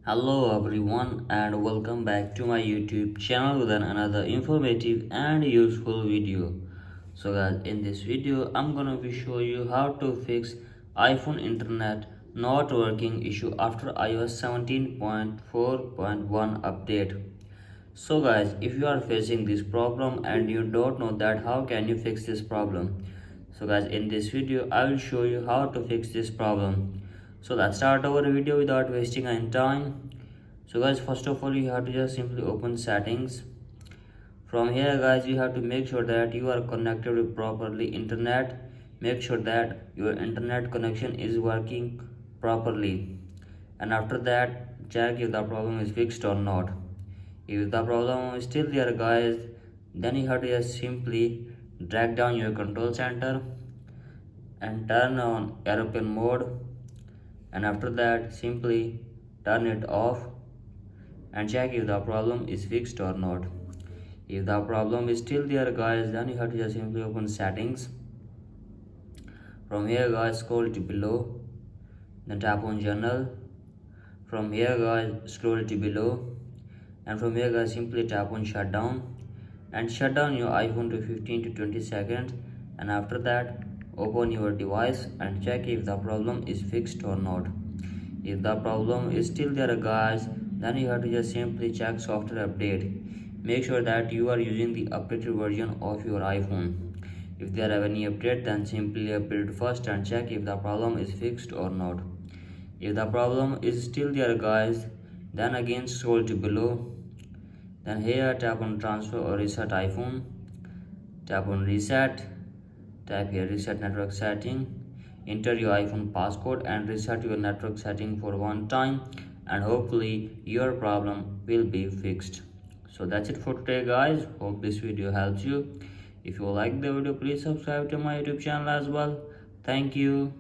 Hello everyone and welcome back to my YouTube channel with another informative and useful video. So guys, in this video I'm gonna be show you how to fix iPhone internet not working issue after iOS 17.4.1 update. So guys, if you are facing this problem and you don't know that how can you fix this problem. So guys, in this video I will show you how to fix this problem. So let's start our video without wasting any time. So guys, first of all you have to just simply open settings. From here guys, you have to make sure that you are connected with properly internet. Make sure that your internet connection is working properly, and after that check if the problem is fixed or not. If the problem is still there guys, then you have to just simply drag down your control center and turn on airplane mode, and after that simply turn it off and check if the problem is fixed or not. If the problem is still there guys, then you have to just simply open settings. From here guys, scroll to below, then tap on general. From here guys, scroll to below, and from here guys simply tap on shutdown and shut down your iPhone to 15 to 20 seconds, and after that open your device and check if the problem is fixed or not. If the problem is still there guys, then you have to just simply check software update. Make sure that you are using the updated version of your iPhone. If there are any update, then simply update first and check if the problem is fixed or not. If the problem is still there guys, then again scroll to below, then here tap on transfer or reset iPhone, tap on reset, type here reset network setting, enter your iPhone passcode and reset your network setting for one time, and hopefully your problem will be fixed. So that's it for today guys, hope this video helps you. If you like the video, please subscribe to my YouTube channel as well. Thank you.